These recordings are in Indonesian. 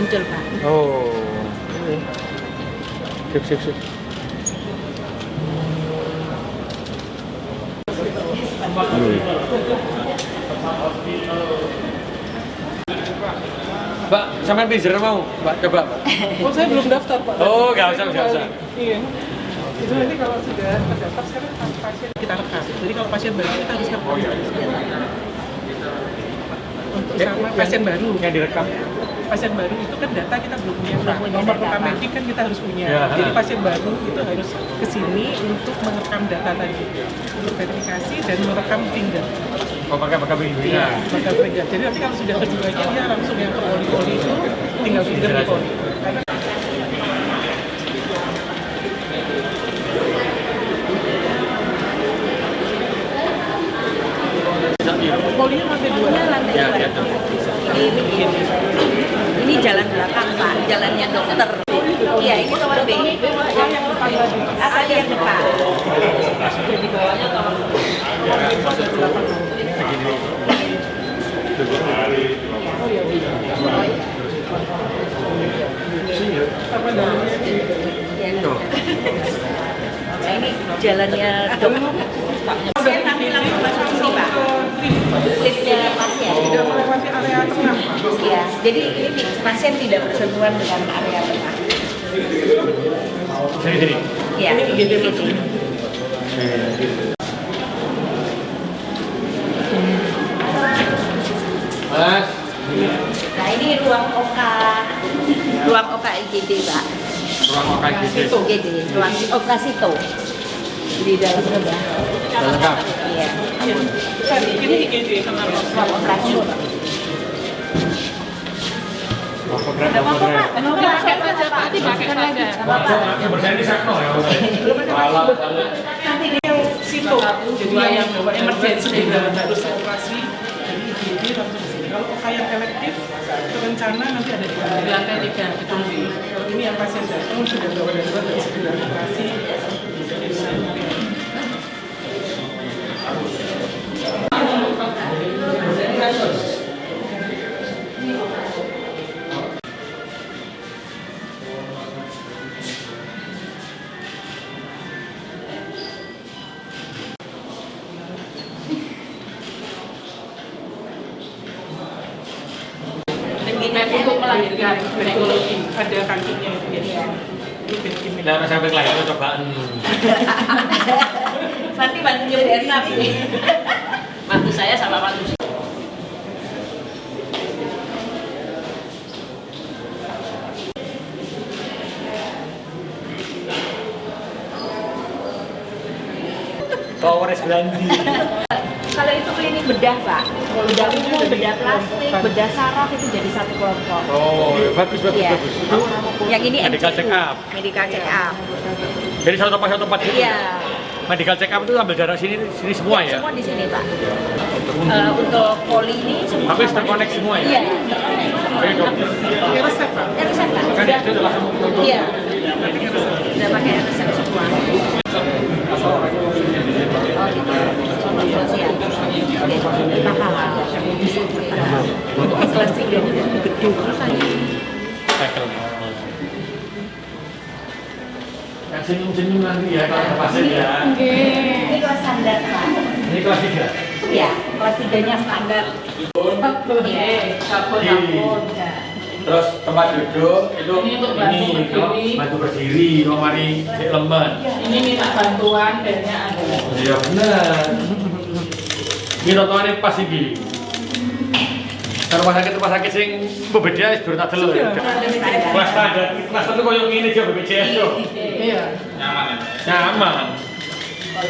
muncul Pak. Oh, sip. Mbak, sampean freezer mau? Mbak, coba. Oh, saya belum daftar, Pak. Oh, nggak usah. Iya. Itu nanti kalau sudah terdaftar, sekarang pasien kita rekam. Jadi kalau pasien baru kita harus rekam. Untuk sama pasien baru yang direkam. Pasien baru itu kan data kita belum punya. Nomor rekam medik kan kita harus punya. Ya, Jadi pasien baru itu harus ke sini untuk merekam data tadi, untuk verifikasi dan merekam finger. Oh, pakai finger. Iya, merekam finger. Jadi nanti kalau sudah keduanya dia langsung yang ke poli itu tinggal finger di poli. Polinya lantai 2. Ya, ini jalan belakang Pak, jalannya dokter. Iya, ini tower B. Yang depan tadi. Apa yang depan? Di bawahnya tower itu ada 8. Oh iya. Apa namanya? Nah, ini jalannya dokter. Saya nanti langsung masuk sini Pak. Liftnya pasien. Tidak melewati area tengah. Iya, jadi ini pasien tidak bersentuhan dengan area tengah. Sini. Iya, Ini IGD masuk. Mas. Nah, ini ruang OK IGD Pak. Ruang operasi itu. IGD, ruang operasi itu. Di dalam sebelah. Lengkap. Iya. Ini IGD kenapa? Ruang operasi. Yang berjalan di Sakno ya. Nanti dia yang situ, jadi yang emergency dan harus operasi. Jadi IGD langsung ke sini. Kalau yang elektif, rencana nanti ada di lantai 3 gedung B. Kalau ini yang pasien datang sudah bawa darurat dari segera operasi. Untuk melahirkan ginekologi ada kakinya itu ya. Nah, sampai kelihatan cobaan. Nanti bantu nyobain nanti. Bantu saya sama bantu. Kores belandi. Kalau itu klinik bedah Pak, bedah umum, bedah plastik, bedah saraf itu jadi satu kelompok. Oh, bagus. Iya. Itu Yang ini medical MCU, check up. Medical check up. Jadi satu tempat gitu. Iya. Medical check up itu ambil darah sini semua ya. Semua di sini Pak. Untuk poli ini semua. Tapi terkonek semua ya. Iya. Oke, dokter. Ini resep Pak. Ya resep Pak. Kan itu udah langsung untuk. Iya. Sudah pakai resep semua. Oh gitu. Siap. Mahal. Kelas 3 itu gede terus aja. Yang senyum nanti ya kalau pasien ya. Ini kelas standar Pak. Ini kelas 3. Iya, kelas 3-nya standar. Iya. Terus tempat duduk itu ini bantu berdiri, kalau mari cek lemen. Ini minta bantuan dannya ada. Iya benar. Ini totoane pas iki. Rumah sakit sing beda wis durung tak delok. Kelas standar, kelas itu koyo ngene aja BPJS yo. Iya. Nyaman.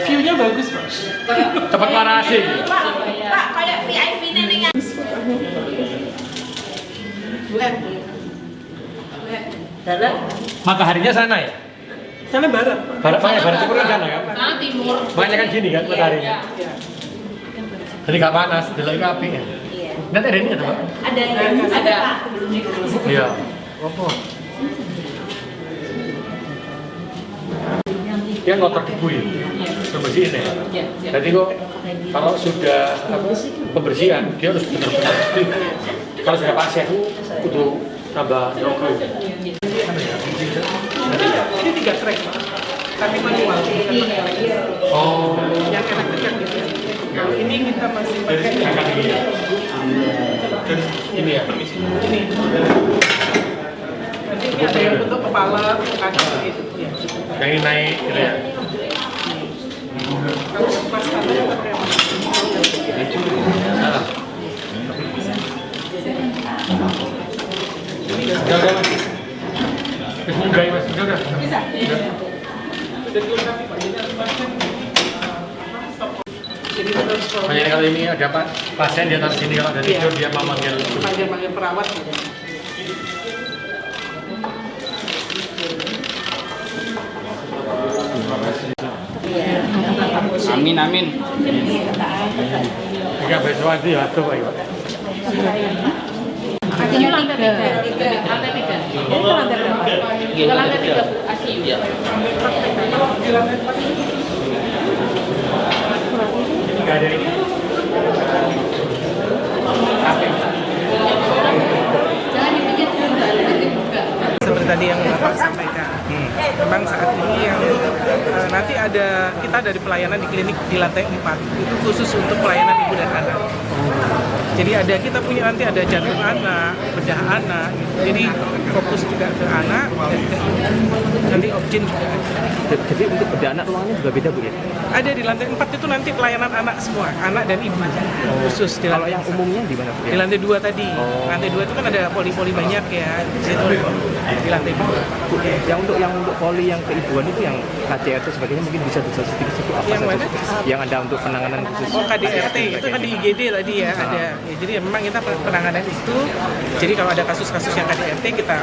View-nya bagus Pak. Tempat parasi. Pak, kayak VIP nih. Dalam Maka harinya sana ya? Sana barat Pak. Barat timur kan sana kan? sana timur. Banyak kan gini kan mataharinya. Iya. Jadi nggak panas, delok itu api ya. Iya. Nanti ada ini ya, Pak? Ada Pak. Iya. Apa? Dia ngotor debu ya? Berbersihin ya? Jadi kok kalau sudah pembersihan, dia harus benar-benar clean. Kalau sudah pasien, kudu tambah logo. Ini 3 track, tapi manual. Oh. Yang elektrik yang di sini. Kalau ini kita masih pakai Ini ya. ini. Nanti ini ada yang bentuk kepala, kaki gitu. Ya. Yang ini naik gitu ya. Kalau pas tanda kita pakai Salah. Udah mas. Udah mas, udah. Bisa? sudah dilengkapi Pak. Jadi pasien stop. Jadi terus Makanya kalau ini ada pasien di atas sini kalau ada tidur dia mau manggil. panggil perawat gitu. Amin amin. Jika besok itu ya tuh Pak. Kakinya lantai 3. Lantai 3. Itu lantai berapa? Ke lantai 3 ICU. Iya. Enggak ada ini. Jangan dipijat dulu, nanti dibuka. Seperti tadi yang Bapak sampaikan, memang saat ini yang nanti kita dari pelayanan di klinik di lantai 4 itu khusus untuk pelayanan ibu dan anak. Jadi kita punya nanti ada jantung anak, bedah anak, gitu. Jadi fokus juga ke anak dan ke ibu. Nanti objin juga ada. Jadi untuk bedah anak ruangannya juga beda Bu ya? Ada di lantai 4 itu nanti pelayanan anak semua, anak dan ibu khusus. Di Kalau lantai yang umumnya di mana Bu di ya? lantai 2 tadi. Lantai 2 itu kan ada poli-poli banyak ya. Itu di lantai 2. Bu, yang untuk poli yang keibuan itu yang KDRT sebagainya mungkin bisa sedikit apa Yang saja? mana? Yang ada untuk penanganan khusus. Oh KDRT itu kan di IGD tadi ya ada. Ya, jadi memang kita penanganan itu. Jadi kalau ada kasus-kasus yang KDRT kita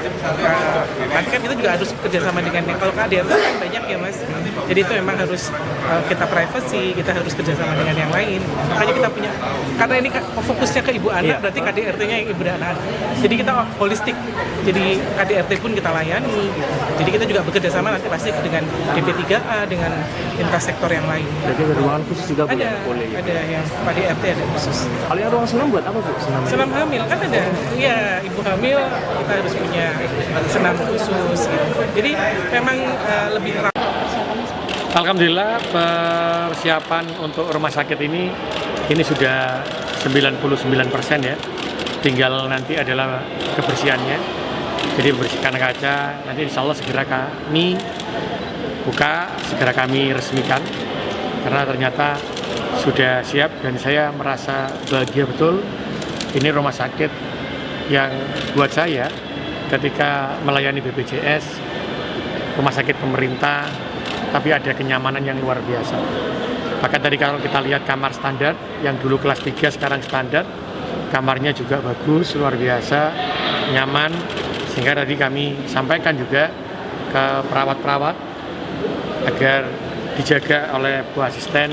nanti kan kita juga harus kerjasama dengan yang kalau KDRT kan banyak ya Mas. Jadi itu memang harus kita privacy, kita harus kerjasama dengan yang lain. Makanya kita punya karena ini fokusnya ke ibu anak, berarti KDRT-nya yang ibu dan anak. Jadi kita holistik. Jadi KDRT pun kita layani. Gitu. Jadi kita juga bekerja sama nanti pasti dengan DP3A dengan intrasektor yang lain. Jadi ada ruangan khusus juga Bu Ada, ya? Poli. ada yang KDRT ada khusus. Kalau yang ruang senam buat apa Bu? Senam hamil kan ada, iya ibu hamil kita harus punya senam khusus gitu. Jadi memang lebih Alhamdulillah persiapan untuk rumah sakit ini sudah 99% ya. Tinggal nanti adalah kebersihannya. Jadi bersihkan kaca, nanti insya Allah segera kami buka, segera kami resmikan. Karena ternyata sudah siap dan saya merasa bahagia betul. Ini rumah sakit yang buat saya ketika melayani BPJS, rumah sakit pemerintah, tapi ada kenyamanan yang luar biasa. Bahkan tadi kalau kita lihat kamar standar, yang dulu kelas 3 sekarang standar, kamarnya juga bagus, luar biasa, nyaman. Sehingga tadi kami sampaikan juga ke perawat-perawat agar dijaga oleh Bu Asisten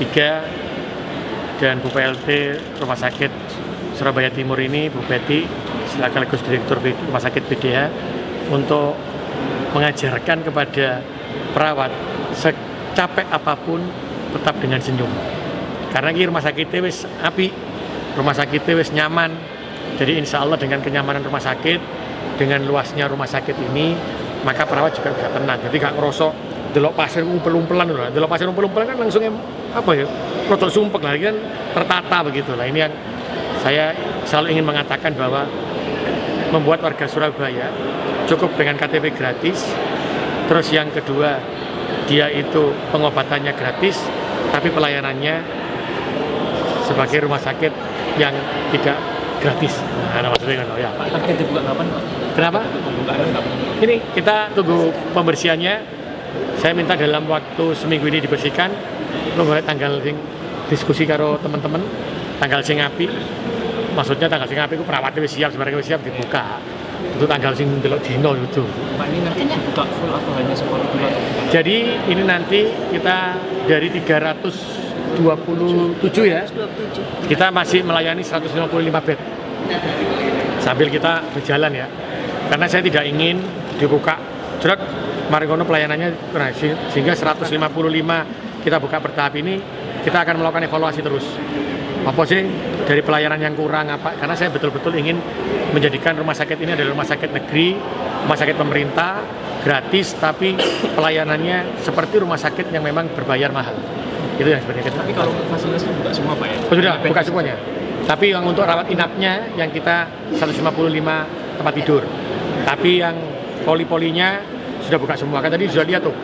3 dan Bu PLT Rumah Sakit Surabaya Timur ini, Bu Betty, sekaligus Direktur Rumah Sakit BDH, untuk mengajarkan kepada perawat secapek apapun tetap dengan senyum. Karena ini rumah sakitnya wis api, rumah sakitnya wis nyaman. Jadi insya Allah dengan kenyamanan rumah sakit, dengan luasnya rumah sakit ini, maka perawat juga bisa tenang. Jadi gak ngerosok delok pasien umpel-umpelan loh. Delok pasien umpel-umpelan kan langsung apa ya? Rotok sumpek lah, kan tertata begitu lah. Ini yang saya selalu ingin mengatakan bahwa membuat warga Surabaya cukup dengan KTP gratis. Terus yang kedua, dia itu pengobatannya gratis, tapi pelayanannya sebagai rumah sakit yang tidak gratis. Nah, maksudnya kan, ya. Target dibuka kapan Pak? Kenapa? Ini kita tunggu pembersihannya. Saya minta dalam waktu seminggu ini dibersihkan. Tunggu tanggal sing diskusi karo teman-teman. Tanggal sing api. Maksudnya tanggal sing api itu perawatnya wis siap, sebenarnya wis siap dibuka. Itu tanggal sing delok dino itu. Pak ini nanti buka full atau hanya separuh dulu? Jadi ini nanti kita dari 327 ya. Kita masih melayani 155 bed. Sambil kita berjalan ya. Karena saya tidak ingin dibuka jerak mari ngono pelayanannya sehingga 155 kita buka bertahap ini, kita akan melakukan evaluasi terus. apa sih dari pelayanan yang kurang apa, karena saya betul-betul ingin menjadikan rumah sakit ini adalah rumah sakit negeri, rumah sakit pemerintah, gratis, tapi pelayanannya seperti rumah sakit yang memang berbayar mahal. Itu yang sebenarnya kita. Tapi kalau fasilitasnya buka semua Pak ya? Oh, sudah buka semuanya. Tapi yang untuk rawat inapnya yang kita 155 tempat tidur. Tapi yang poli-polinya sudah buka semua. Kan tadi sudah lihat tuh,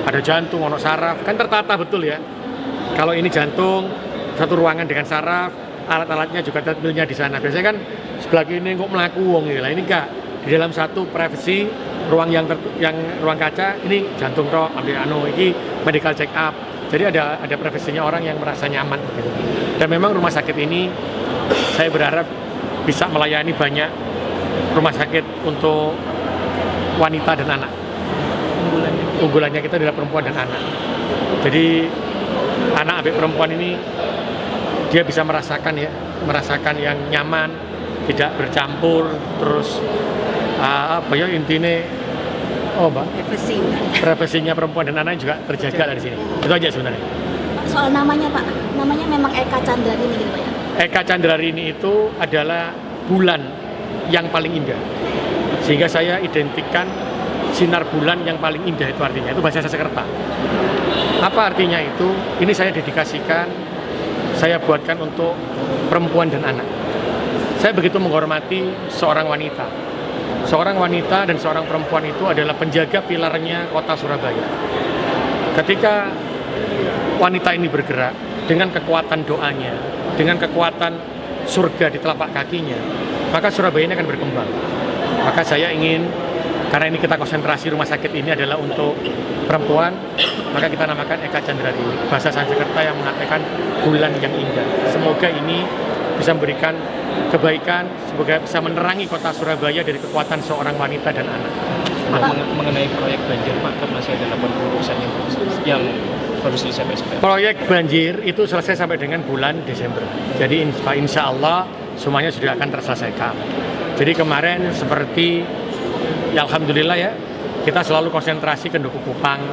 ada jantung, ono saraf, kan tertata betul ya. Kalau ini jantung, satu ruangan dengan saraf, alat-alatnya juga treadmillnya di sana. Biasanya kan sebelah kini kok melaku wong ini. Lah ini enggak. Di dalam satu privacy ruang yang ruang kaca ini jantung toh, ambil ini medical check up. Jadi ada privasinya orang yang merasa nyaman begitu. Dan memang rumah sakit ini saya berharap bisa melayani banyak rumah sakit untuk wanita dan anak. Unggulannya kita adalah perempuan dan anak. Jadi anak adik perempuan ini dia bisa merasakan yang nyaman, tidak bercampur, terus intinya Mbak, privasinya perempuan dan anak juga terjaga dari sini. Itu aja sebenarnya. Soal namanya Pak, namanya memang Eka Candrarini gitu Pak ya? Eka Candrarini itu adalah bulan yang paling indah. Sehingga saya identikkan sinar bulan yang paling indah itu artinya. Itu bahasa Sanskerta. Apa artinya itu? Ini saya dedikasikan, saya buatkan untuk perempuan dan anak. Saya begitu menghormati seorang wanita. Seorang wanita dan seorang perempuan itu adalah penjaga pilarnya kota Surabaya. Ketika wanita ini bergerak dengan kekuatan doanya, dengan kekuatan surga di telapak kakinya, maka Surabaya ini akan berkembang. Maka saya ingin, karena ini kita konsentrasi rumah sakit ini adalah untuk perempuan, maka kita namakan Eka Candrarini. Bahasa Sanskerta yang mengatakan bulan yang indah. Semoga ini bisa memberikan kebaikan, semoga bisa menerangi kota Surabaya dari kekuatan seorang wanita dan anak. Mengenai proyek banjir Pak, kan masih ada 80% yang baru selesai PSBM. Proyek banjir itu selesai sampai dengan bulan Desember. Jadi insya Allah semuanya sudah akan terselesaikan. Jadi kemarin seperti ya alhamdulillah ya, kita selalu konsentrasi ke Duku Kupang,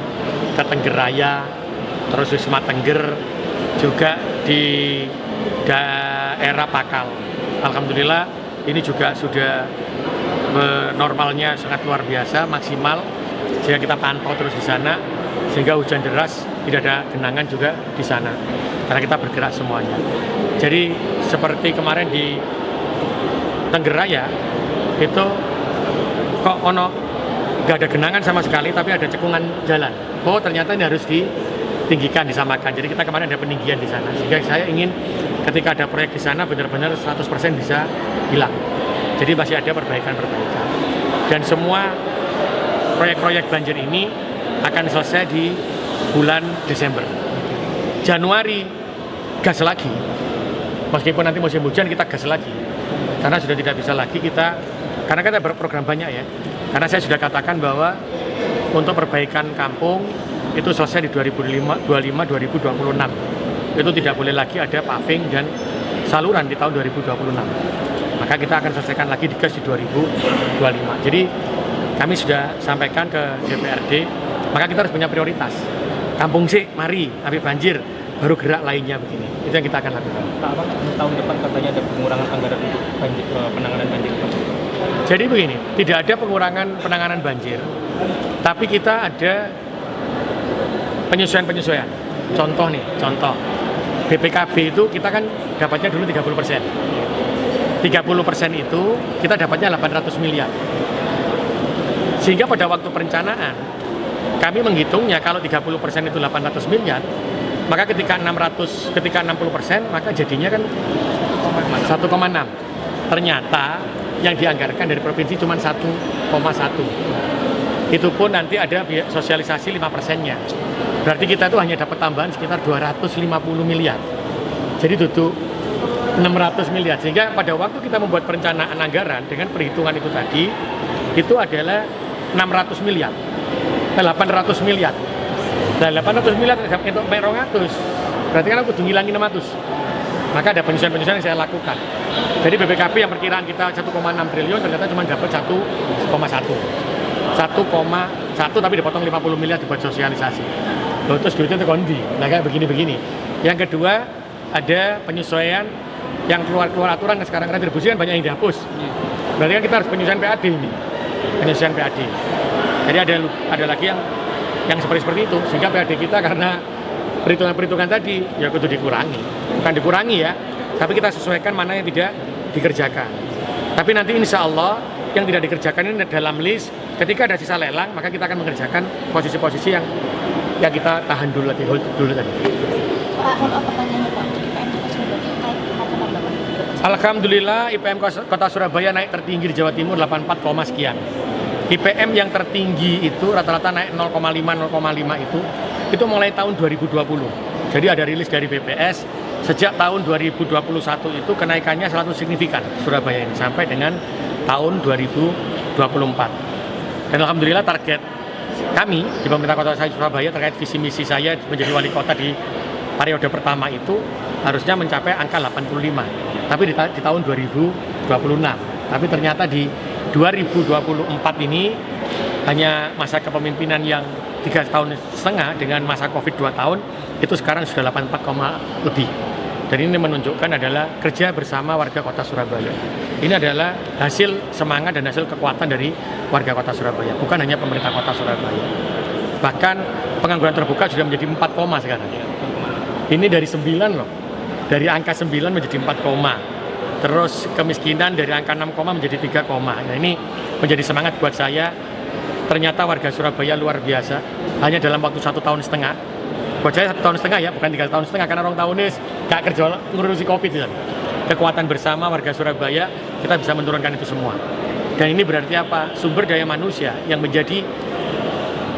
ke Tenggeraya, terus Wisma Tengger, juga di daerah Pakal. Alhamdulillah ini juga sudah normalnya sangat luar biasa, maksimal, sehingga kita pantau terus di sana, sehingga hujan deras tidak ada genangan juga di sana, karena kita bergerak semuanya. Jadi seperti kemarin di Tenggeraya itu kok nggak ada genangan sama sekali, tapi ada cekungan jalan. Oh ternyata ini harus ditinggikan, disamakan. Jadi kita kemarin ada peninggian di sana, sehingga saya ingin ketika ada proyek di sana benar-benar 100% bisa hilang. Jadi masih ada perbaikan-perbaikan. Dan semua proyek-proyek banjir ini akan selesai di bulan Desember. Januari gas lagi. Meskipun nanti musim hujan kita gas lagi. Karena sudah tidak bisa lagi karena kita berprogram banyak ya. Karena saya sudah katakan bahwa untuk perbaikan kampung itu selesai di 2025-2026. Itu tidak boleh lagi ada paving dan saluran di tahun 2026. Maka kita akan selesaikan lagi di gas di 2025. Jadi kami sudah sampaikan ke DPRD, maka kita harus punya prioritas. Kampung sih, mari, habis banjir, baru gerak lainnya begini. Itu yang kita akan lakukan. Pak, tahun depan katanya ada pengurangan anggaran untuk penanganan banjir. Jadi begini, tidak ada pengurangan penanganan banjir, tapi kita ada penyesuaian-penyesuaian. Contoh BPKB itu kita kan dapatnya dulu 30%. 30% itu kita dapatnya 800 miliar. Sehingga pada waktu perencanaan kami menghitungnya kalau 30% itu 800 miliar, maka ketika 60% maka jadinya kan 1,6. Ternyata yang dianggarkan dari provinsi cuma 1,1. Itu pun nanti ada sosialisasi 5%-nya. Berarti kita itu hanya dapat tambahan sekitar 250 miliar. Jadi duduk 600 miliar. Sehingga pada waktu kita membuat perencanaan anggaran dengan perhitungan itu tadi, itu adalah 600 miliar. 800 miliar. Nah 800 miliar untuk 200. Berarti kan aku ngilangin 600. Maka ada penyesuaian-penyesuaian yang saya lakukan. Jadi BPKB yang perkiraan kita 1,6 triliun ternyata cuma dapat 1,1 tapi dipotong 50 miliar dibuat sosialisasi. Loh, terus duitnya itu kondi. Nah kayak begini-begini. Yang kedua, ada penyesuaian yang keluar aturan sekarang, karena distribusi kan banyak yang dihapus. Berarti kan kita harus penyesuaian PAD ini, penyesuaian PAD. Jadi ada lagi yang seperti itu, sehingga PAD kita karena perhitungan tadi ya kudu dikurangi, bukan dikurangi ya, tapi kita sesuaikan mana yang tidak dikerjakan. Tapi nanti insya Allah yang tidak dikerjakan ini dalam list, ketika ada sisa lelang maka kita akan mengerjakan posisi-posisi yang kita tahan dulu tadi, hold dulu tadi. Pak, kalau pertanyaannya Pak, untuk IPM Kota Surabaya naik berapa? Alhamdulillah IPM Kota Surabaya naik tertinggi di Jawa Timur 84, sekian. IPM yang tertinggi itu rata-rata naik 0,5 itu mulai tahun 2020. Jadi ada rilis dari BPS, sejak tahun 2021 itu kenaikannya selalu signifikan Surabaya ini sampai dengan tahun 2024. Dan alhamdulillah target kami di pemerintah Kota Surabaya terkait visi misi saya menjadi wali kota di periode pertama itu harusnya mencapai angka 85, tapi di tahun 2026. Tapi ternyata di 2024 ini hanya masa kepemimpinan yang 3,5 tahun dengan masa Covid 2 tahun, itu sekarang sudah 84, lebih. Dan ini menunjukkan adalah kerja bersama warga Kota Surabaya. Ini adalah hasil semangat dan hasil kekuatan dari warga Kota Surabaya, bukan hanya pemerintah Kota Surabaya. Bahkan pengangguran terbuka sudah menjadi 4, sekarang. Ini dari 9 loh. Dari angka 9 menjadi 4, terus kemiskinan dari angka 6, menjadi 3, Nah, ini menjadi semangat buat saya. Ternyata warga Surabaya luar biasa. Hanya dalam waktu 1,5 tahun. Buat saya 1,5 tahun ya, bukan 3,5 tahun, karena orang tahun ini gak kerja ngurusi Covid. Ya. Kekuatan bersama warga Surabaya, kita bisa menurunkan itu semua. Dan ini berarti apa? Sumber daya manusia yang menjadi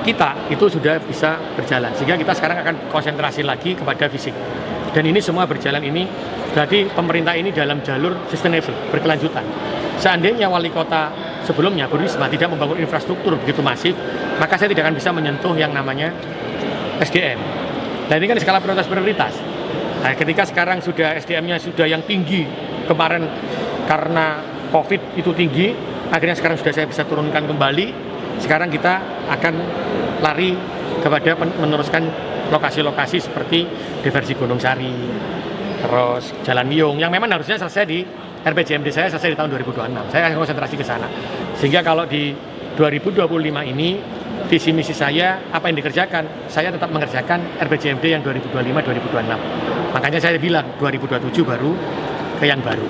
kita itu sudah bisa berjalan. Sehingga kita sekarang akan konsentrasi lagi kepada fisik. Dan ini semua berjalan ini, berarti pemerintah ini dalam jalur sustainable, berkelanjutan. Seandainya wali kota sebelumnya, Bu Risma, tidak membangun infrastruktur begitu masif, maka saya tidak akan bisa menyentuh yang namanya SDM. Nah ini kan skala prioritas. Nah, ketika sekarang sudah SDM-nya sudah yang tinggi, kemarin karena COVID itu tinggi, akhirnya sekarang sudah saya bisa turunkan kembali. Sekarang kita akan lari kepada meneruskan lokasi-lokasi seperti diversi Gunung Sari, terus Jalan Miyung, yang memang harusnya selesai di RPJMD saya selesai di tahun 2026. Saya akan konsentrasi ke sana. Sehingga kalau di 2025 ini visi misi saya apa yang dikerjakan, saya tetap mengerjakan RPJMD yang 2025-2026. Makanya saya bilang 2027 baru ke yang baru.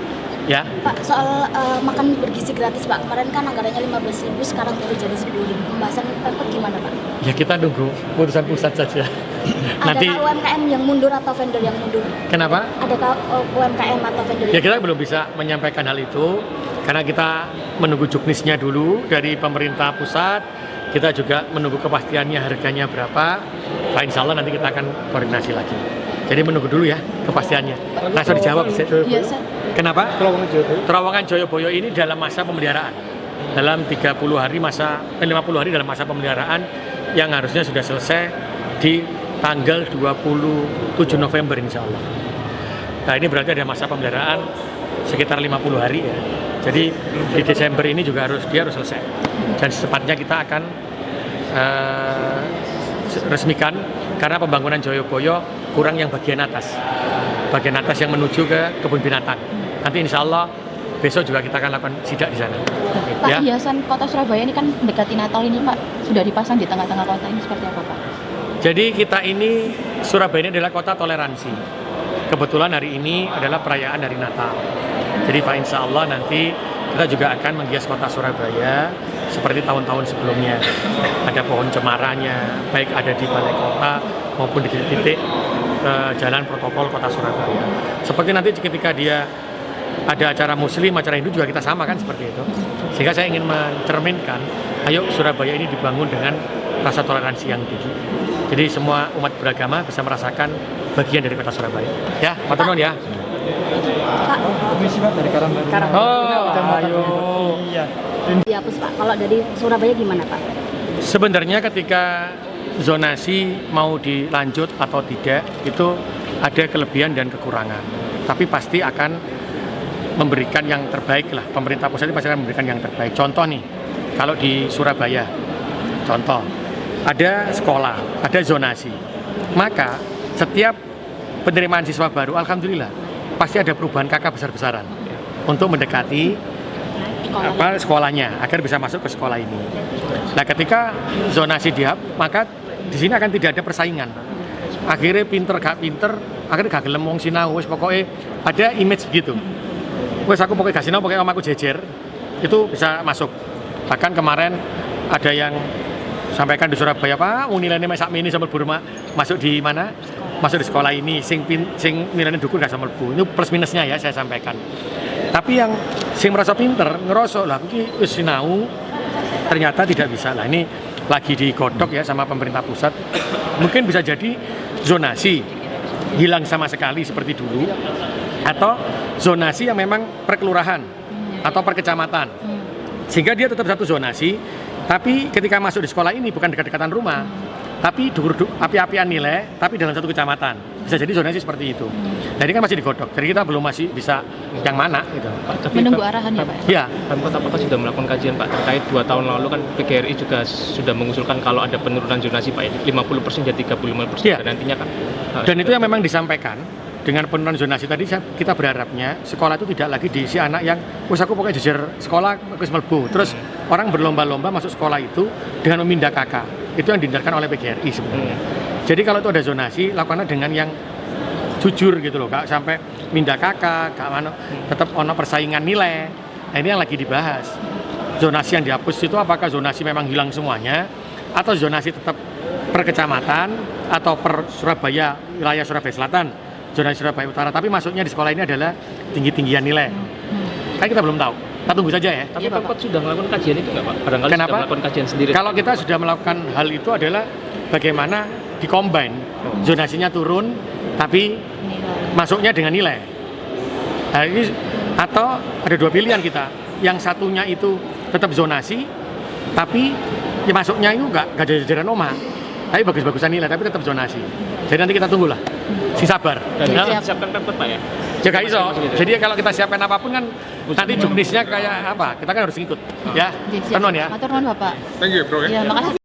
Ya. Pak, soal makan bergizi gratis Pak, kemarin kan anggarannya 15.000, sekarang baru jadi 10.000. Pembahasan Pemkot gimana Pak? Ya kita nunggu putusan pusat saja. Nanti adakah UMKM yang mundur atau vendor yang mundur? Kenapa? Adakah UMKM atau vendor? Ya kita belum bisa menyampaikan hal itu karena kita menunggu juknisnya dulu dari pemerintah pusat. Kita juga menunggu kepastiannya harganya berapa. Nah, insya Allah nanti kita akan koordinasi lagi. Jadi menunggu dulu ya kepastiannya. Langsung dijawab. Iya, kenapa? Terowongan Joyoboyo ini dalam masa pemeliharaan. Dalam 50 hari dalam masa pemeliharaan yang harusnya sudah selesai di tanggal 27 November insya Allah. Nah ini berarti ada masa pemeliharaan sekitar 50 hari ya. Jadi di Desember ini juga dia harus selesai. Dan secepatnya kita akan resmikan karena pembangunan Joyoboyo kurang yang bagian atas yang menuju ke kebun binatang. Nanti insya Allah besok juga kita akan lakukan sidak di sana. Pak, ya? Hiasan Kota Surabaya ini kan mendekati Natal ini Pak, sudah dipasang di tengah-tengah kota ini seperti apa Pak? Jadi kita ini, Surabaya ini adalah kota toleransi. Kebetulan hari ini adalah perayaan dari Natal. Jadi Pak insya Allah nanti kita juga akan menghias kota Surabaya seperti tahun-tahun sebelumnya. Ada pohon cemaranya, baik ada di balai kota maupun di titik jalan protokol kota Surabaya. Seperti nanti ketika dia ada acara muslim, acara Hindu juga kita sama kan seperti itu. Sehingga saya ingin mencerminkan, ayo Surabaya ini dibangun dengan rasa toleransi yang tinggi. Jadi semua umat beragama bisa merasakan bagian dari kota Surabaya. Ya, Pak Tonon ya. Pak, Komisi Pak dari Karangbaru. Ayo. Iya. Dihapus Pak. Kalau dari Surabaya gimana Pak? Sebenarnya ketika zonasi mau dilanjut atau tidak, itu ada kelebihan dan kekurangan. Tapi pasti akan memberikan yang terbaik lah. Pemerintah pusat pasti akan memberikan yang terbaik. Contoh nih, kalau di Surabaya, contoh, ada sekolah, ada zonasi. Maka setiap penerimaan siswa baru, alhamdulillah pasti ada perubahan kakak besar-besaran untuk mendekati sekolahnya agar bisa masuk ke sekolah ini. Nah, ketika zonasi dihap, maka di sini akan tidak ada persaingan. Akhirnya pinter gak pinter, akhirnya gak gelem wong sinau, wis pokoknya ada image begitu. Wes aku pokoknya gak sinau, pokoknya omaku jejer, itu bisa masuk. Bahkan kemarin ada yang sampaikan di Surabaya, Pak, nilainya sak mini sama burma masuk di mana? Masuk di sekolah ini, sing nilainya dukun gak sama bu. Ini plus minusnya ya saya sampaikan. Tapi yang sing merasa pinter, ngerosok lah, aku wis sinau, ternyata tidak bisa lah. Ini lagi digodok ya sama pemerintah pusat. Mungkin bisa jadi zonasi hilang sama sekali seperti dulu, atau zonasi yang memang per kelurahan atau per kecamatan, sehingga dia tetap satu zonasi, tapi ketika masuk di sekolah ini bukan dekat-dekatan rumah, tapi api-apian nilai, tapi dalam satu kecamatan. Bisa jadi zonasi seperti itu. Nah, ini kan masih digodok, jadi kita belum masih bisa yang mana gitu. Tapi Menunggu arahan ya Pak? Ya. Pemkot apakah sudah melakukan kajian Pak terkait 2 tahun lalu kan PGRI juga sudah mengusulkan kalau ada penurunan zonasi Pak 50% jadi 35% Ya. dan nantinya kan. Dan itu yang memang disampaikan dengan penurunan zonasi tadi, kita berharapnya sekolah itu tidak lagi diisi anak yang wes aku pokoknya jejer sekolah wis mlebu. Terus orang berlomba-lomba masuk sekolah itu dengan memindah kakak. Itu yang dihindarkan oleh PGRI sebenarnya. Jadi kalau itu ada zonasi, lakukanlah dengan yang jujur gitu loh, gak sampai mindah kakak, gak mana, tetap ono persaingan nilai. Nah, ini yang lagi dibahas. Zonasi yang dihapus itu apakah zonasi memang hilang semuanya, atau zonasi tetap per kecamatan atau per Surabaya, wilayah Surabaya Selatan, zonasi Surabaya Utara, tapi masuknya di sekolah ini adalah tinggi-tinggian nilai. Kan kita belum tahu. Kita tunggu saja ya. Tapi Pemkot sudah melakukan kajian itu nggak Pak? Barangkali Kenapa? sudah melakukan kajian sendiri. Kalau kita sudah melakukan hal itu adalah bagaimana dikombin, zonasinya turun, tapi masuknya dengan nilai. Nah, ini atau ada 2 pilihan kita. Yang satunya itu tetap zonasi, tapi ya masuknya itu nggak jajaran oma, tapi bagus-bagusan nilai, tapi tetap zonasi. Jadi nanti kita tunggulah, si sabar. Dan Nah, disiapkan Pemkot Pak ya? ya gak iso. Jadi kalau kita siapkan apapun kan nanti juknisnya kayak apa, kita kan harus ngikut. Ya, Siap. tenon ya. Matur nuwun Bapak. Thank you bro. Ya, makasih.